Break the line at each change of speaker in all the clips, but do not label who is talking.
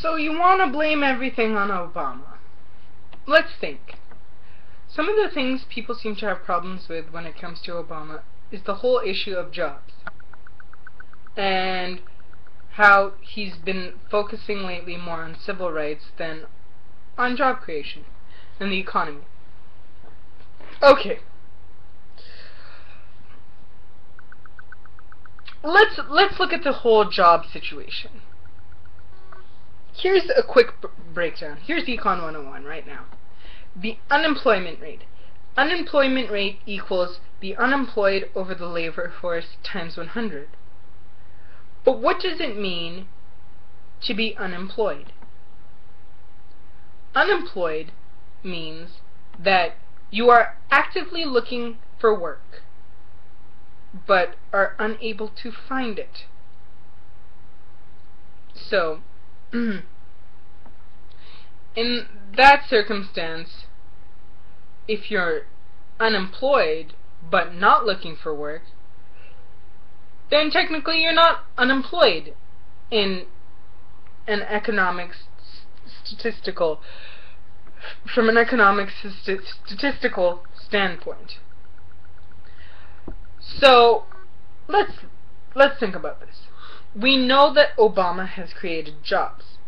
So you want to blame everything on Obama. Let's think. Some of the things people seem to have problems with when it comes to Obama is the whole issue of jobs. And how he's been focusing lately more on civil rights than on job creation and the economy. Okay. Let's look at the whole job situation. Here's a quick breakdown. Here's Econ 101 right now. The unemployment rate. Unemployment rate equals the unemployed over the labor force times 100. But what does it mean to be unemployed? Unemployed means that you are actively looking for work, but are unable to find it. So, in that circumstance, if you're unemployed but not looking for work, then technically you're not unemployed in an from an economic statistical standpoint. So let's think about this. We know that Obama has created jobs,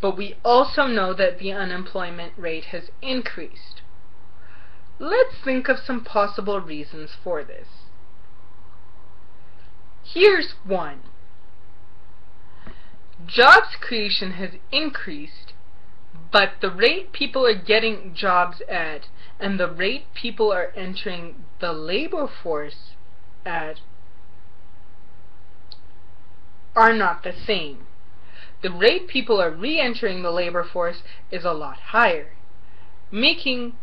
but we also know that the unemployment rate has increased. Let's think of some possible reasons for this. Here's one. Jobs creation has increased, but the rate people are getting jobs at and the rate people are entering the labor force at are not the same. The rate people are re-entering the labor force is a lot higher, making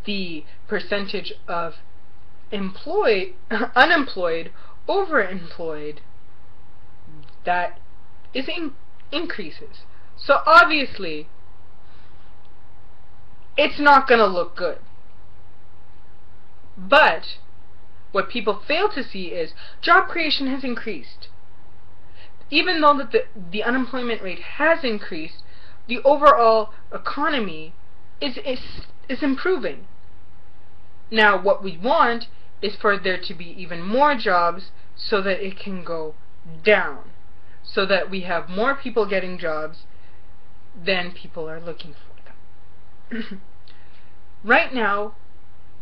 the percentage of unemployed over employed that is increases. So obviously it's not going to look good. But what people fail to see is job creation has increased. Even though that the unemployment rate has increased, the overall economy is improving. Now what we want is for there to be even more jobs so that it can go down, so that we have more people getting jobs than people are looking for them. Right now,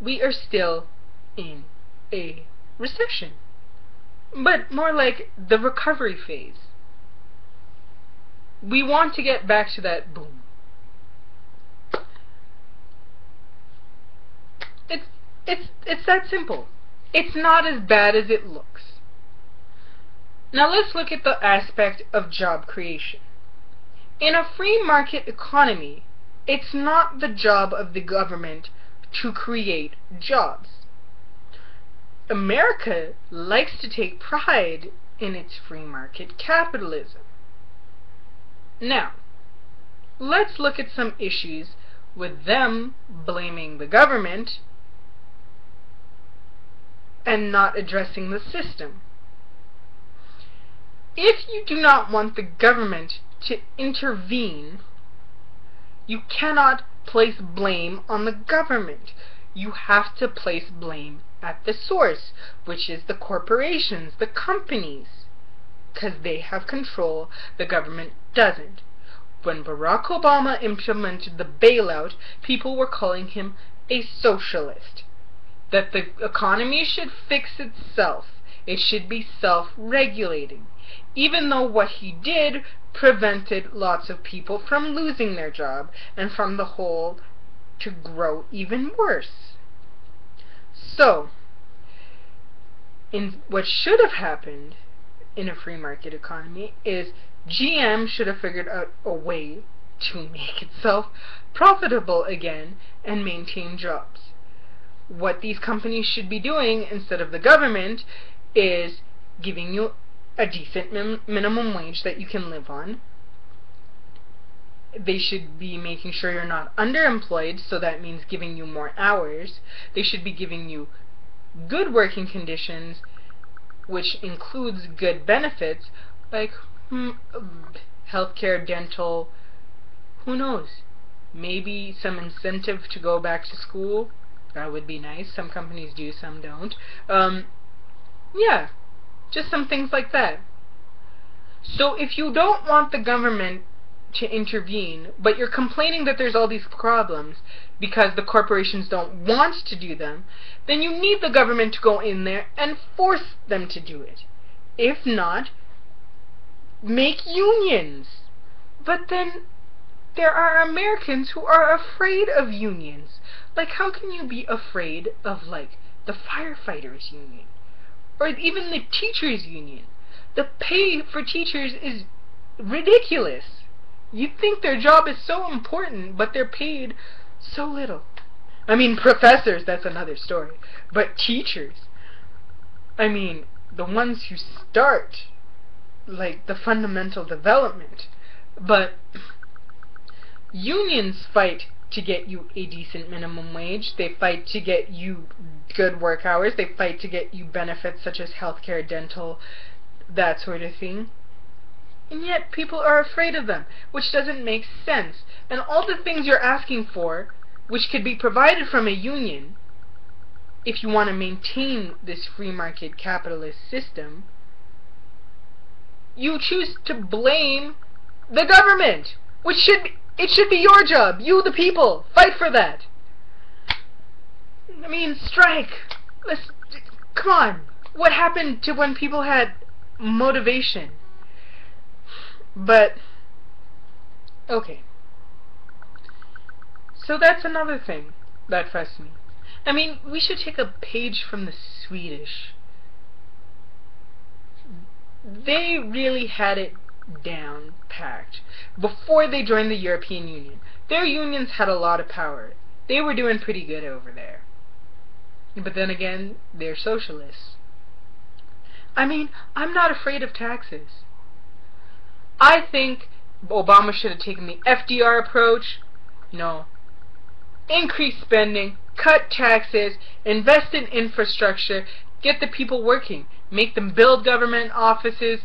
we are still in a recession, but more like the recovery phase. We want to get back to that boom. It's that simple. It's not as bad as it looks. Now let's look at the aspect of job creation. In a free market economy, it's not the job of the government to create jobs. America likes to take pride in its free market capitalism. Now, let's look at some issues with them blaming the government and not addressing the system. If you do not want the government to intervene, you cannot place blame on the government. You have to place blame at the source, which is the corporations, the companies, because they have control, the government doesn't. When Barack Obama implemented the bailout, people were calling him a socialist. That the economy should fix itself. It should be self-regulating. Even though what he did prevented lots of people from losing their job and from the whole to grow even worse. So, in what should have happened in a free market economy is GM should have figured out a way to make itself profitable again and maintain jobs. What these companies should be doing instead of the government is giving you a decent minimum wage that you can live on. They should be making sure you're not underemployed, so that means giving you more hours. They should be giving you good working conditions, which includes good benefits, like Hmm, healthcare, dental, who knows? Maybe some incentive to go back to school. That would be nice. Some companies do, some don't. Yeah, just some things like that. So if you don't want the government to intervene, but you're complaining that there's all these problems because the corporations don't want to do them, then you need the government to go in there and force them to do it. If not, make unions. But then there are Americans who are afraid of unions. Like, how can you be afraid of, like, the firefighters union? Or even the teachers union? The pay for teachers is ridiculous. You'd think their job is so important, but they're paid so little. I mean, professors, that's another story. But teachers, I mean, the ones who start, like, the fundamental development. But unions fight to get you a decent minimum wage. They fight to get you good work hours. They fight to get you benefits such as healthcare, dental, that sort of thing. And yet people are afraid of them, which doesn't make sense. And all the things you're asking for, which could be provided from a union, if you want to maintain this free market capitalist system, you choose to blame the government, which should be your job. You, the people, fight for that. I mean, strike. Come on. What happened to when people had motivation? But, okay. So that's another thing that frustrates me. I mean, we should take a page from the Swedish. They really had it down packed before they joined the European Union. Their unions had a lot of power. They were doing pretty good over there. But then again, they're socialists. I mean, I'm not afraid of taxes. I think Obama should have taken the FDR approach, you know, increase spending, cut taxes, invest in infrastructure, get the people working, make them build government offices,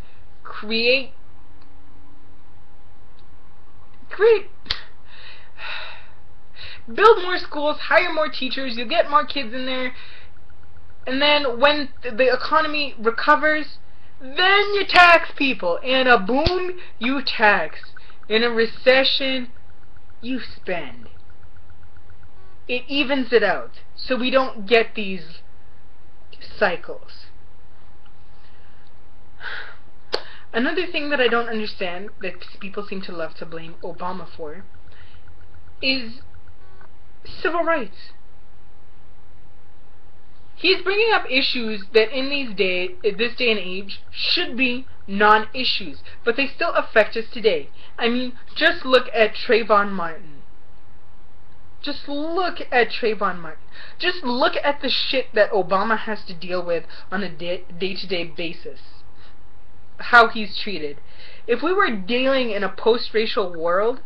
build more schools, hire more teachers, you get more kids in there, and then when the economy recovers, then you tax people. In a boom, you tax. In a recession, you spend. It evens it out, so we don't get these cycles. Another thing that I don't understand, that people seem to love to blame Obama for, is civil rights. He's bringing up issues that in this day and age should be non-issues, but they still affect us today. I mean, just look at Trayvon Martin. Just look at Trayvon Martin. Just look at the shit that Obama has to deal with on a day-to-day basis. How he's treated. If we were dealing in a post-racial world,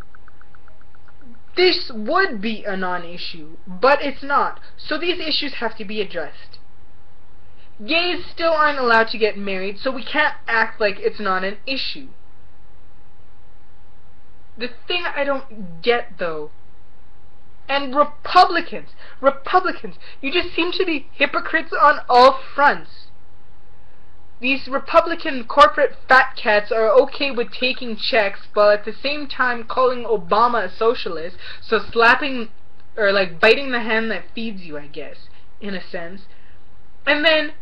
this would be a non-issue, but it's not. So these issues have to be addressed. Gays still aren't allowed to get married, so we can't act like it's not an issue. The thing I don't get, though, and Republicans, you just seem to be hypocrites on all fronts. These Republican corporate fat cats are okay with taking checks, while at the same time calling Obama a socialist, so slapping, or like biting the hand that feeds you, I guess, in a sense. And then,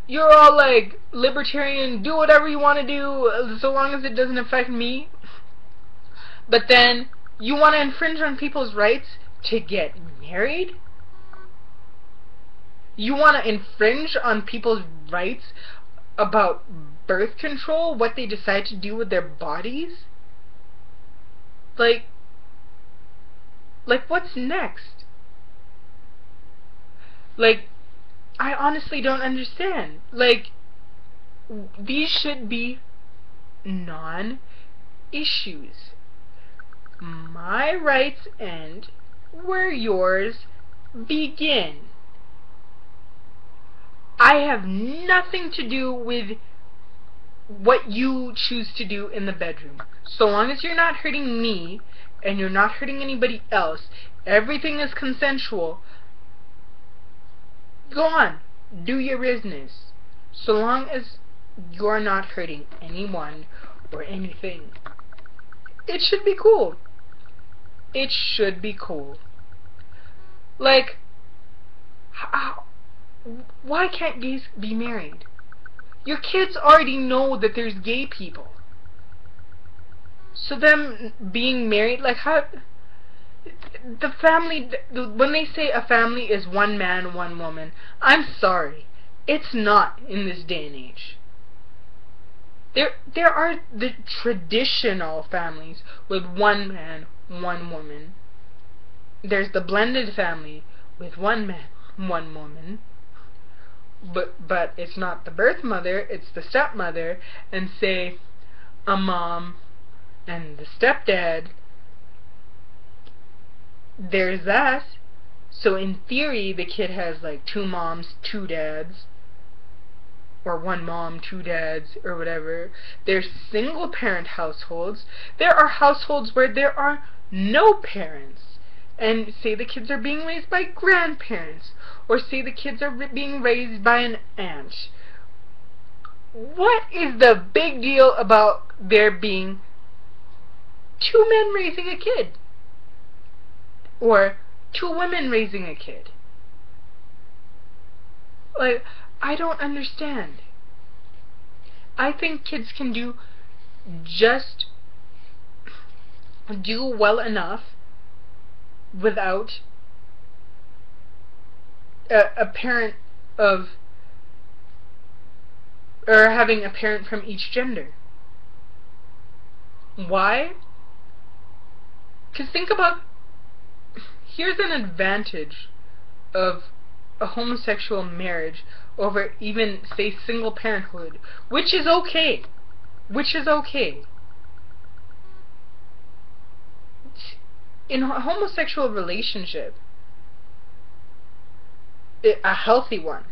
you're all like, libertarian, do whatever you want to do, so long as it doesn't affect me. But then, you want to infringe on people's rights to get married? You want to infringe on people's rights about birth control, what they decide to do with their bodies? Like what's next? Like, I honestly don't understand. Like, these should be non-issues. My rights end where yours begin. I have nothing to do with what you choose to do in the bedroom. So long as you're not hurting me and you're not hurting anybody else, everything is consensual. Go on, do your business. So long as you're not hurting anyone or anything, it should be cool. It should be cool. Like, why can't gays be married? Your kids already know that there's gay people. So them being married, like how... The family, when they say a family is one man, one woman, I'm sorry. It's not in this day and age. There are the traditional families with one man, one woman. There's the blended family with one man, one woman. But it's not the birth mother, it's the stepmother, and say a mom and the stepdad. There's that. So in theory, the kid has like 2 moms, 2 dads, or 1 mom, 2 dads, or whatever. There's single parent households. There are households where there are no parents, and say the kids are being raised by grandparents, or say the kids are being raised by an aunt. What is the big deal about there being 2 men raising a kid? Or 2 women raising a kid? Like, I don't understand. I think kids can do well enough without a parent of, or having a parent from each gender. Why? Because think about, here's an advantage of a homosexual marriage over even, say, single parenthood, which is okay. Which is okay. In a homosexual relationship, a healthy one,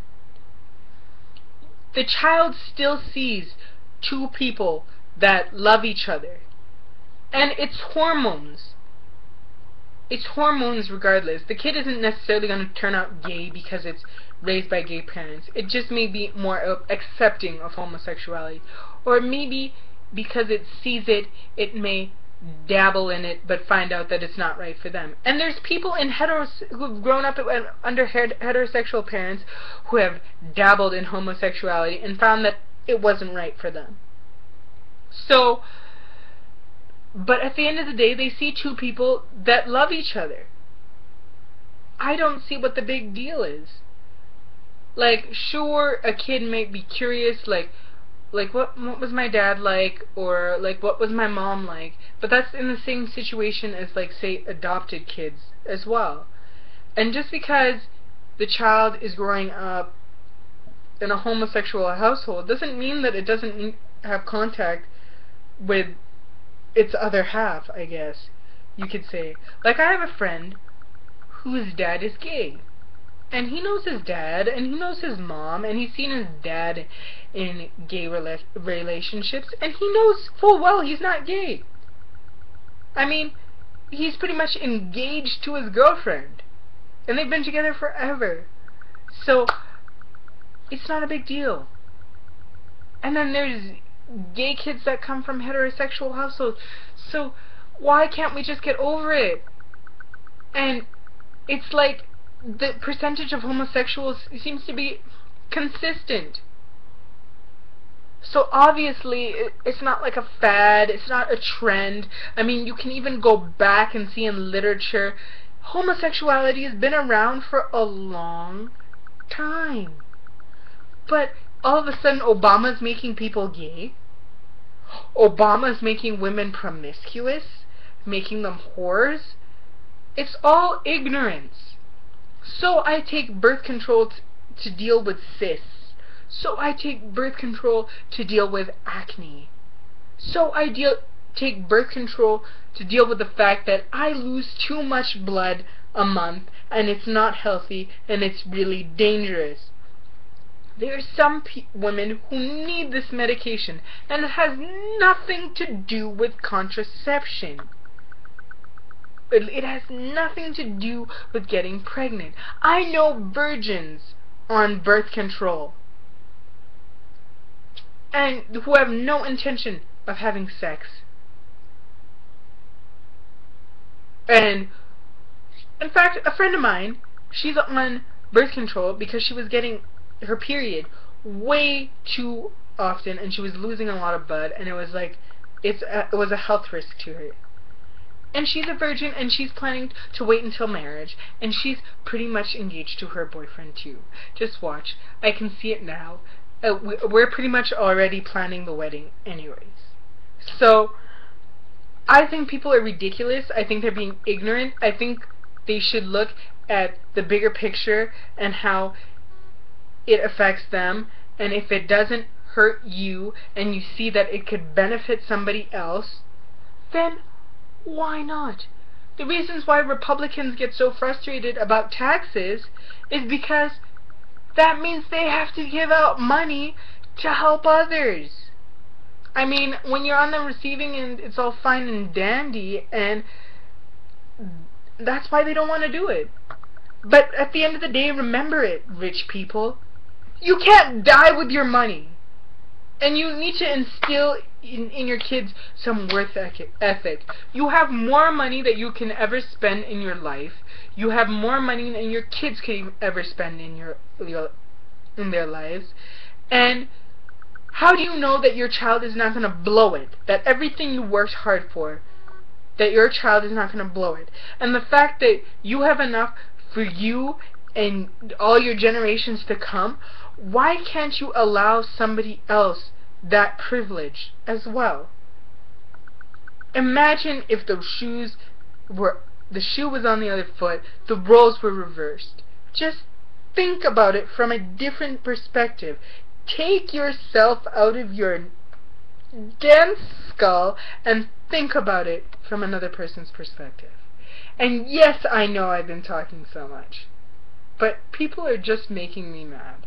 the child still sees 2 people that love each other. And it's hormones. It's hormones regardless. The kid isn't necessarily going to turn out gay because it's raised by gay parents. It just may be more accepting of homosexuality. Or maybe because it sees it, it may dabble in it but find out that it's not right for them. And there's people in who've grown up under heterosexual parents who have dabbled in homosexuality and found that it wasn't right for them. So, but at the end of the day, they see 2 people that love each other. I don't see what the big deal is. Like, sure, a kid might be curious, like what was my dad like, or like what was my mom like, but that's in the same situation as, like, say, adopted kids as well. And just because the child is growing up in a homosexual household doesn't mean that it doesn't have contact with its other half, I guess you could say. Like, I have a friend whose dad is gay, and he knows his dad, and he knows his mom, and he's seen his dad in gay relationships, and he knows full well he's not gay. I mean, he's pretty much engaged to his girlfriend, and they've been together forever. So, it's not a big deal. And then there's gay kids that come from heterosexual households. So, why can't we just get over it? And it's like the percentage of homosexuals seems to be consistent. So obviously it's not like a fad, it's not a trend. I mean, you can even go back and see in literature, homosexuality has been around for a long time. But all of a sudden Obama's making people gay. Obama's making women promiscuous, making them whores. It's all ignorance. So I take birth control to deal with cysts. So I take birth control to deal with acne. So I take birth control to deal with the fact that I lose too much blood a month and it's not healthy and it's really dangerous. There are some women who need this medication, and it has nothing to do with contraception. It has nothing to do with getting pregnant. I know virgins on birth control and who have no intention of having sex. And in fact, a friend of mine, she's on birth control because she was getting her period way too often and she was losing a lot of blood, and it was like it was a health risk to her. And she's a virgin, and she's planning to wait until marriage, and she's pretty much engaged to her boyfriend too. Just watch. I can see it now. We're pretty much already planning the wedding anyways. So, I think people are ridiculous. I think they're being ignorant. I think they should look at the bigger picture and how it affects them, and if it doesn't hurt you and you see that it could benefit somebody else, then why not? The reasons why Republicans get so frustrated about taxes is because that means they have to give out money to help others. I mean, when you're on the receiving end, it's all fine and dandy, and that's why they don't want to do it. But at the end of the day, remember it, rich people. You can't die with your money. And you need to instill in your kids some work ethic. You have more money that you can ever spend in your life. You have more money than your kids can ever spend in their lives. And how do you know that your child is not going to blow it? That everything you worked hard for, that your child is not going to blow it? And the fact that you have enough for you and all your generations to come, why can't you allow somebody else that privilege as well? Imagine if the shoe was on the other foot, the roles were reversed. Just think about it from a different perspective. Take yourself out of your dense skull and think about it from another person's perspective. And yes, I know I've been talking so much, but people are just making me mad.